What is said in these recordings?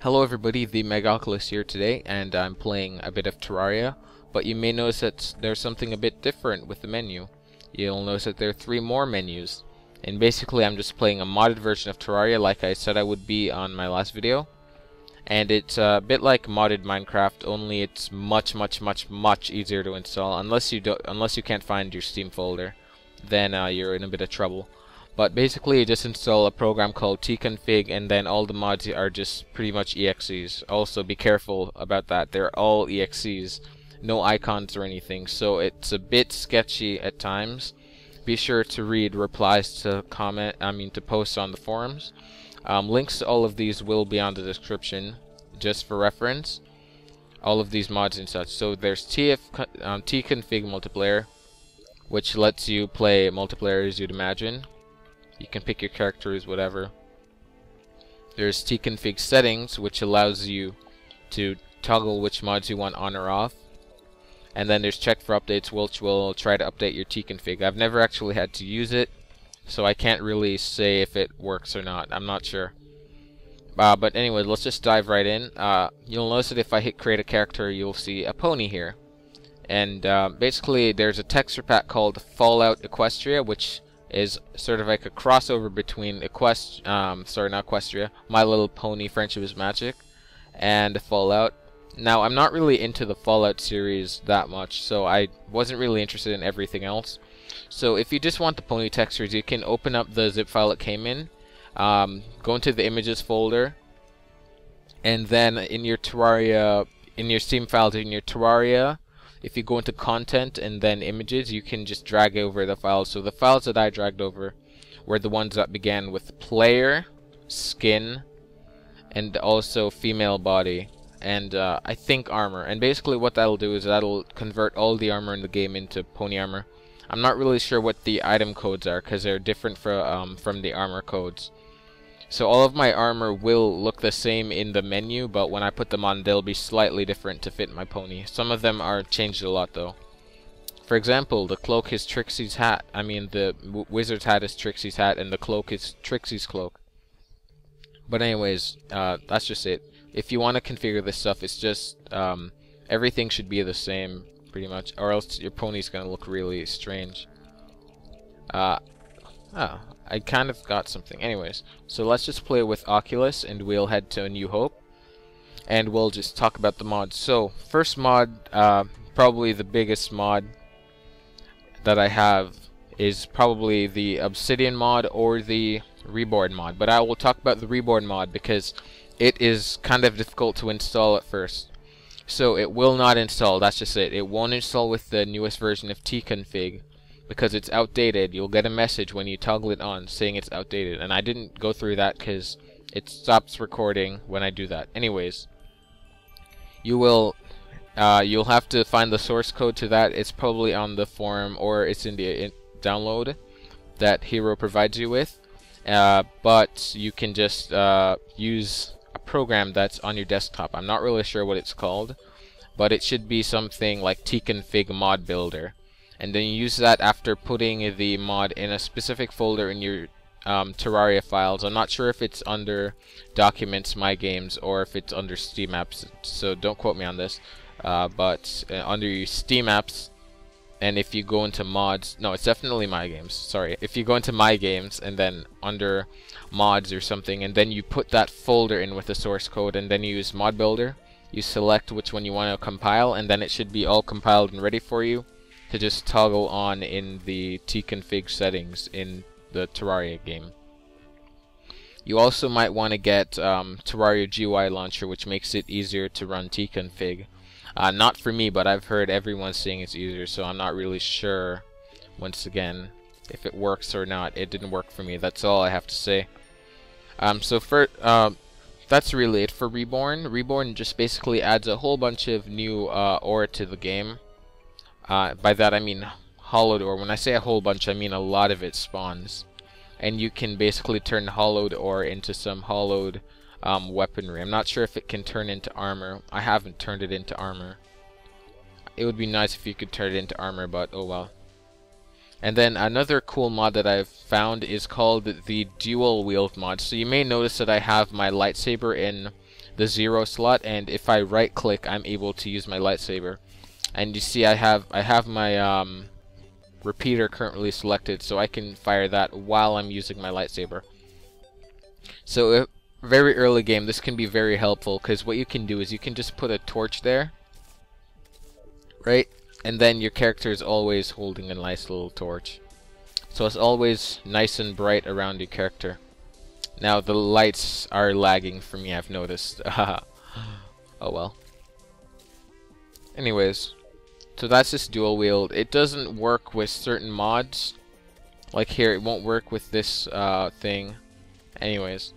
Hello everybody, the Megaculus here today, and I'm playing a bit of Terraria, but you may notice that there's something a bit different with the menu. You'll notice that there are 3 more menus, and basically I'm just playing a modded version of Terraria like I said I would be on my last video. And it's a bit like modded Minecraft, only it's much easier to install, unless you can't find your Steam folder. Then you're in a bit of trouble. But basically you just install a program called tconfig, and then all the mods are just pretty much exes. Also be careful about that, they're all exes, no icons or anything, so it's a bit sketchy at times. Be sure to read replies to posts on the forums. Links to all of these will be on the description, just for reference. All of these mods and such. So there's tconfig multiplayer, which lets you play multiplayer as you'd imagine. You can pick your characters, whatever. There's tconfig settings, which allows you to toggle which mods you want on or off. And then there's check for updates, which will try to update your tconfig. I've never actually had to use it, so I can't really say if it works or not. I'm not sure. But anyway, let's just dive right in. You'll notice that if I hit create a character, you'll see a pony here. And basically there's a texture pack called Fallout Equestria, which is sort of like a crossover between My Little Pony Friendship is Magic and Fallout. Now, I'm not really into the Fallout series that much, so I wasn't really interested in everything else. So if you just want the pony textures, you can open up the zip file it came in, go into the images folder, and then in your Terraria, in your Steam files, in your Terraria, if you go into content and then images, you can just drag over the files. So the files that I dragged over were the ones that began with player, skin, and also female body, and I think armor. And basically what that'll do is that'll convert all the armor in the game into pony armor. I'm not really sure what the item codes are, because they're different from the armor codes. So all of my armor will look the same in the menu, but when I put them on, they'll be slightly different to fit my pony. Some of them are changed a lot, though. For example, the cloak is Trixie's hat. I mean, the wizard's hat is Trixie's hat, and the cloak is Trixie's cloak. But anyways, that's just it. If you want to configure this stuff, it's just everything should be the same, pretty much, or else your pony's gonna look really strange. I kind of got something. Anyways, so let's just play with Oculus, and we'll head to A New Hope, and we'll just talk about the mods. So, first mod, probably the biggest mod that I have, is probably the Obsidian mod or the Reborn mod. But I will talk about the Reborn mod because it is kind of difficult to install at first. So it will not install, that's just it. It won't install with the newest version of tconfig, because it's outdated. You'll get a message when you toggle it on saying it's outdated, and I didn't go through that because it stops recording when I do that. Anyways, you'll have to find the source code to that. It's probably on the forum, or it's in the download that Hero provides you with, but you can just use a program that's on your desktop. I'm not really sure what it's called, but it should be something like tconfig mod builder. And then you use that after putting the mod in a specific folder in your Terraria files. I'm not sure if it's under Documents, My Games, or if it's under Steam Apps, so don't quote me on this. But under your Steam Apps, and if you go into mods, no, it's definitely My Games, sorry. If you go into My Games, and then under mods or something, and then you put that folder in with the source code, and then you use Mod Builder, you select which one you want to compile, and then it should be all compiled and ready for you to just toggle on in the tconfig settings in the Terraria game. You also might want to get Terraria GUI launcher, which makes it easier to run tconfig. Not for me, but I've heard everyone saying it's easier, so I'm not really sure, once again, if it works or not. It didn't work for me, that's all I have to say. That's really it for Reborn. Reborn just basically adds a whole bunch of new ore to the game. By that I mean hollowed ore. When I say a whole bunch, I mean a lot of it spawns. And you can basically turn hollowed ore into some hollowed weaponry. I'm not sure if it can turn into armor. I haven't turned it into armor. It would be nice if you could turn it into armor, but oh well. And then another cool mod that I've found is called the dual wield mod. So you may notice that I have my lightsaber in the 0 slot, and if I right click, I'm able to use my lightsaber. And you see I have my repeater currently selected, so I can fire that while I'm using my lightsaber. So very early game, this can be very helpful, because what you can do is you can just put a torch there, right? And then your character is always holding a nice little torch. So it's always nice and bright around your character. Now the lights are lagging for me, I've noticed. Oh well. Anyways, so that's just dual wield. It doesn't work with certain mods. Like here, it won't work with this thing. Anyways,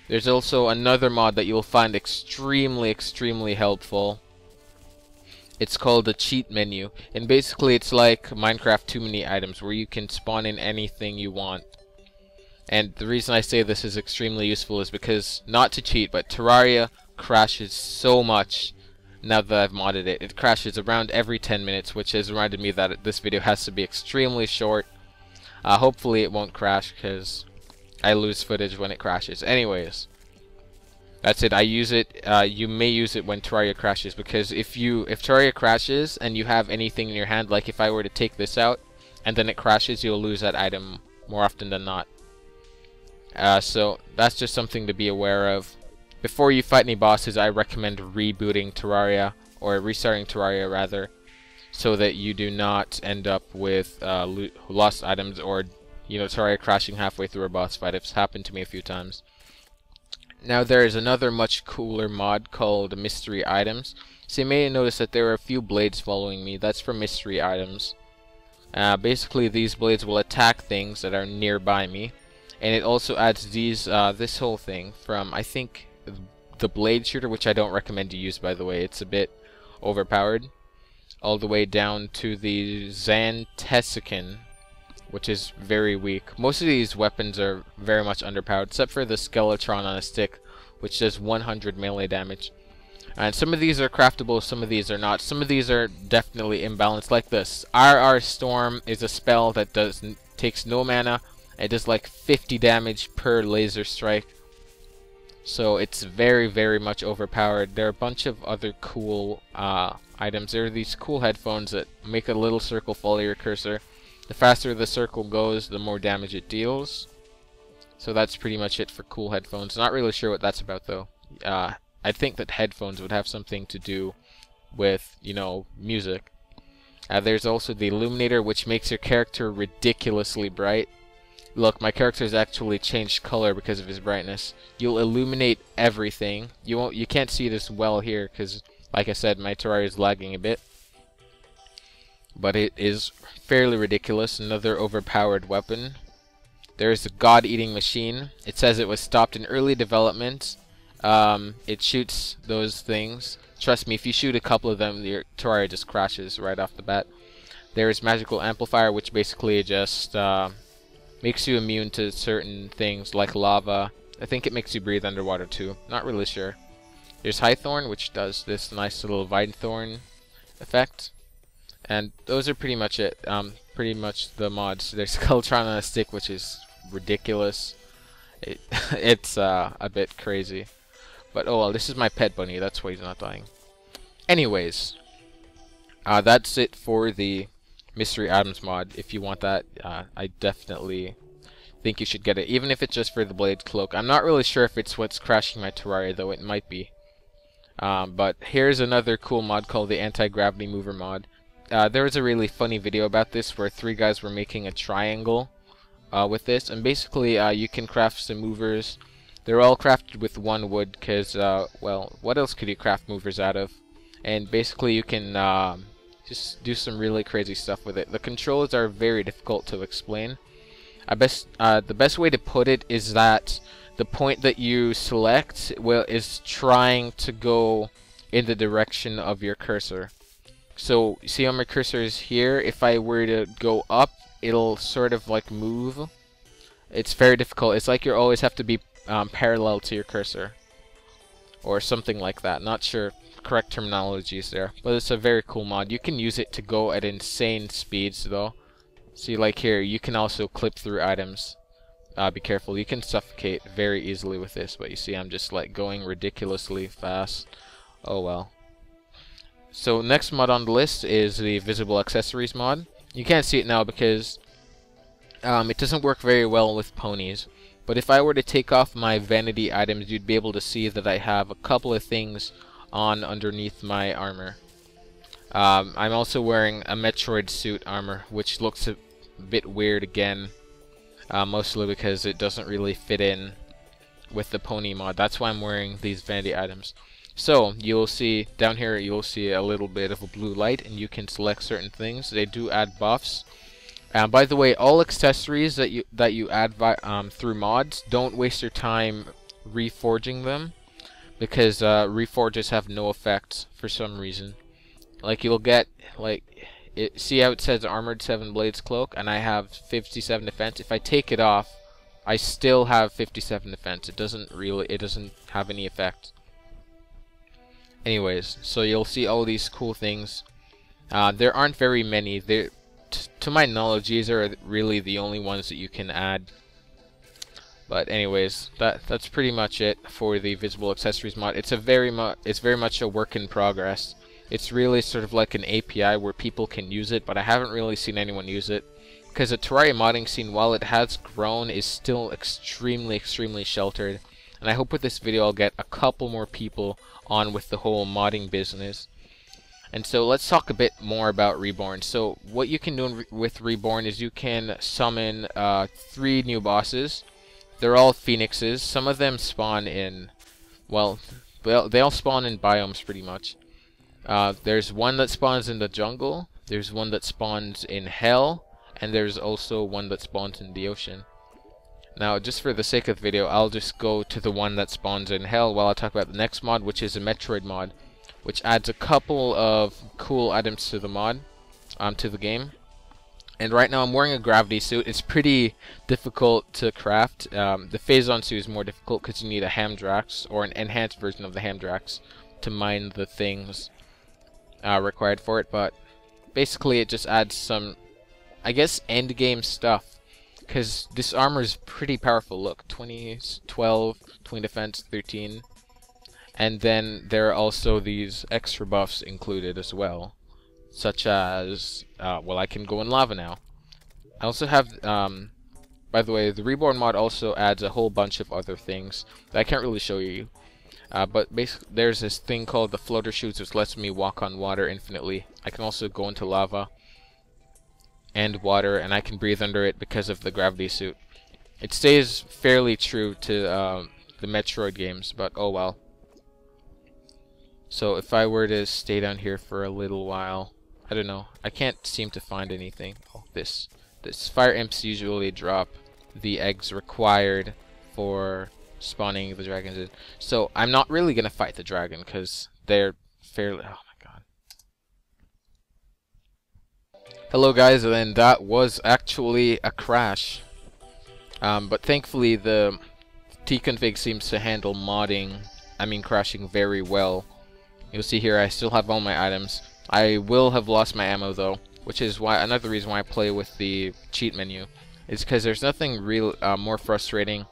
there's also another mod that you'll find extremely helpful. It's called the cheat menu, and basically it's like Minecraft Too Many Items, where you can spawn in anything you want. And the reason I say this is extremely useful is because, not to cheat, but Terraria crashes so much now that I've modded it. It crashes around every 10 minutes, which has reminded me that this video has to be extremely short. Hopefully it won't crash, because I lose footage when it crashes. Anyways, that's it. I use it. You may use it when Terraria crashes, because if Terraria crashes and you have anything in your hand, like if I were to take this out and then it crashes, you'll lose that item more often than not. So that's just something to be aware of. Before you fight any bosses, I recommend rebooting Terraria, or restarting Terraria rather, so that you do not end up with lost items, or Terraria crashing halfway through a boss fight. It's happened to me a few times. Now there is another much cooler mod called Mystery Items. So you may notice that there are a few blades following me. That's for mystery items. Basically these blades will attack things that are nearby me. And it also adds these, this whole thing from, I think, the blade shooter, which I don't recommend you use, by the way. It's a bit overpowered. All the way down to the Xantesican, which is very weak. Most of these weapons are very much underpowered, except for the Skeletron on a stick, which does 100 melee damage. And some of these are craftable, some of these are not. Some of these are definitely imbalanced, like this. RR Storm is a spell that takes no mana. It does like 50 damage per laser strike. So it's very much overpowered. There are a bunch of other cool items. There are these cool headphones that make a little circle follow your cursor. The faster the circle goes, the more damage it deals. So that's pretty much it for cool headphones. Not really sure what that's about though. I think that headphones would have something to do with, music. There's also the Illuminator, which makes your character ridiculously bright. Look, my character's actually changed color because of his brightness. You'll illuminate everything. You can't see this well here because, like I said, my Terraria is lagging a bit. But it is fairly ridiculous. Another overpowered weapon. There's a God-eating machine. It says it was stopped in early development. It shoots those things. Trust me, if you shoot a couple of them, your Terraria just crashes right off the bat. There is magical amplifier, which basically just makes you immune to certain things like lava. I think it makes you breathe underwater too. Not really sure. There's Highthorn, which does this nice little vine thorn effect. And those are pretty much it. Pretty much the mods. There's Skeletron on a stick, which is ridiculous. It's a bit crazy. But oh well, this is my pet bunny. That's why he's not dying. Anyways, that's it for the Mystery Items mod. If you want that, I definitely think you should get it, even if it's just for the Blade Cloak. I'm not really sure if it's what's crashing my Terraria, though it might be. But here's another cool mod called the Anti-Gravity Mover mod. There was a really funny video about this where 3 guys were making a triangle with this, and basically you can craft some movers. They're all crafted with 1 wood because, well, what else could you craft movers out of? And basically you can just do some really crazy stuff with it. The controls are very difficult to explain. The best way to put it is that the point that you select is trying to go in the direction of your cursor. So you see how my cursor is here? If I were to go up, it'll sort of like move. It's very difficult. It's like you always have to be parallel to your cursor, or something like that. Not sure correct terminologies there, but it's a very cool mod. You can use it to go at insane speeds though. See, like here, you can also clip through items. be careful. You can suffocate very easily with this, but you see I'm just like going ridiculously fast. Oh well. So next mod on the list is the visible accessories mod. You can't see it now because it doesn't work very well with ponies. But if I were to take off my vanity items, you'd be able to see that I have a couple of things on underneath my armor. I'm also wearing a Metroid suit armor, which looks a bit weird again. Mostly because it doesn't really fit in with the pony mod. That's why I'm wearing these vanity items. So you'll see down here, you'll see a little bit of a blue light, and you can select certain things. They do add buffs. By the way, all accessories that you add through mods, don't waste your time reforging them, because reforges have no effect for some reason. Like you'll get see how it says Armored 7 Blades Cloak, and I have 57 defense. If I take it off, I still have 57 defense. It doesn't have any effect. Anyways, so you'll see all these cool things. There aren't very many. To my knowledge, these are really the only ones that you can add. But anyways, that's pretty much it for the visible accessories mod. It's very much a work in progress. It's really sort of like an API where people can use it, but I haven't really seen anyone use it. Because the Terraria modding scene, while it has grown, is still extremely sheltered. And I hope with this video I'll get a couple more people on with the whole modding business. And so let's talk a bit more about Reborn. So what you can do with Reborn is you can summon 3 new bosses. They're all phoenixes. Some of them spawn in, well, they all spawn in biomes pretty much. There's one that spawns in the jungle, there's one that spawns in hell, and there's also one that spawns in the ocean. Now, just for the sake of the video, I'll just go to the one that spawns in hell while I talk about the next mod, which is a Metroid mod, which adds a couple of cool items to the mod, to the game. And right now I'm wearing a gravity suit. It's pretty difficult to craft. The Phazon suit is more difficult because you need a Hamdrax, or an enhanced version of the Hamdrax, to mine the things required for it. But basically it just adds some, I guess, end game stuff, because this armor is pretty powerful. Look, 20, 12, 20 defense, 13. And then there are also these extra buffs included as well, such as, well, I can go in lava now. I also have, by the way, the Reborn mod also adds a whole bunch of other things that I can't really show you. But basically, there's this thing called the floater shoots, which lets me walk on water infinitely. I can also go into lava and water, and I can breathe under it because of the gravity suit. It stays fairly true to the Metroid games, but oh well. So if I were to stay down here for a little while, I don't know, I can't seem to find anything. Oh, this fire imps usually drop the eggs required for spawning the dragons in. So I'm not really gonna fight the dragon because they're fairly, oh my god. Hello guys, and that was actually a crash. But thankfully the tconfig seems to handle crashing very well. You'll see here I still have all my items. I will have lost my ammo though, which is why another reason why I play with the cheat menu, is because there's nothing real more frustrating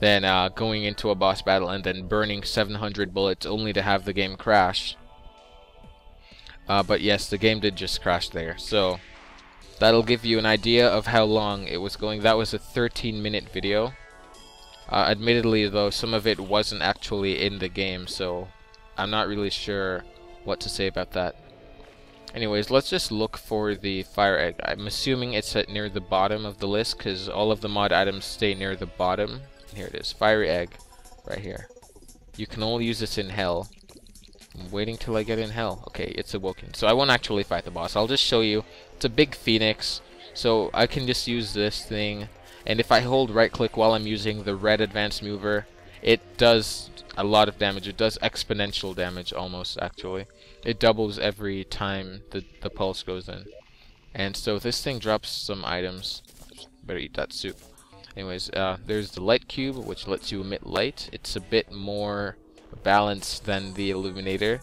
than going into a boss battle and then burning 700 bullets only to have the game crash. But yes, the game did just crash there, so that'll give you an idea of how long it was going. That was a 13-minute video. Admittedly though, some of it wasn't actually in the game, so I'm not really sure what to say about that. Anyways, let's just look for the fire egg. I'm assuming it's at near the bottom of the list because all of the mod items stay near the bottom. Here it is, fiery egg, right here. You can only use this in hell. I'm waiting till I get in hell. Okay, it's awoken. So I won't actually fight the boss. I'll just show you. It's a big phoenix, so I can just use this thing. And if I hold right click while I'm using the red advanced mover, it does a lot of damage. It does exponential damage almost, actually. It doubles every time the pulse goes in. And so this thing drops some items. Better eat that soup. Anyways, there's the light cube, which lets you emit light. It's a bit more balanced than the illuminator.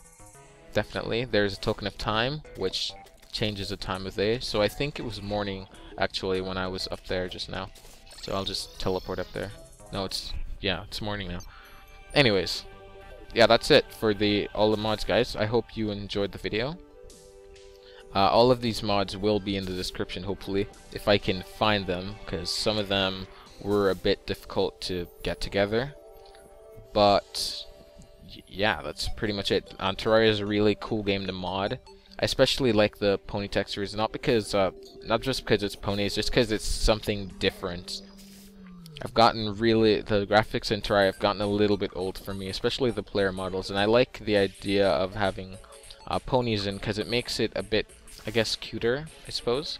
Definitely. There's a token of time, which changes the time of day. So I think it was morning, actually, when I was up there just now. So I'll just teleport up there. No, it's morning now. Anyways, yeah, that's it for all the mods, guys. I hope you enjoyed the video. All of these mods will be in the description, hopefully, if I can find them, because some of them were a bit difficult to get together. But yeah, that's pretty much it. Terraria is a really cool game to mod. I especially like the pony textures, not just because it's ponies, just because it's something different. The graphics in Terraria have gotten a little bit old for me, especially the player models, and I like the idea of having ponies in, because it makes it a bit, I guess, cuter, I suppose.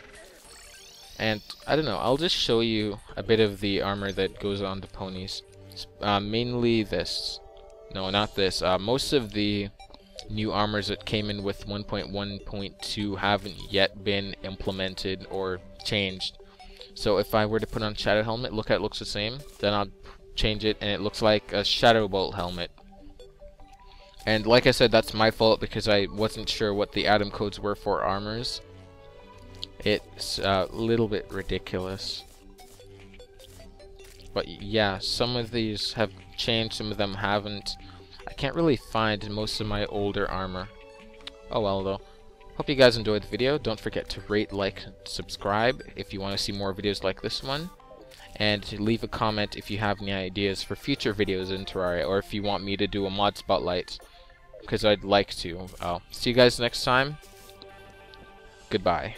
And I don't know, I'll just show you a bit of the armor that goes on the ponies. Mainly this. No, not this. Most of the new armors that came in with 1.1.2 haven't yet been implemented or changed. So if I were to put on Shadow Helmet, look, it looks the same. Then I'll change it and it looks like a Shadow Bolt helmet. And like I said, that's my fault because I wasn't sure what the atom codes were for armors. It's a little bit ridiculous. But yeah, some of these have changed, some of them haven't. I can't really find most of my older armor. Oh well though. Hope you guys enjoyed the video. Don't forget to rate, like, subscribe if you want to see more videos like this one. And leave a comment if you have any ideas for future videos in Terraria, or if you want me to do a mod spotlight, because I'd like to. See you guys next time. Goodbye.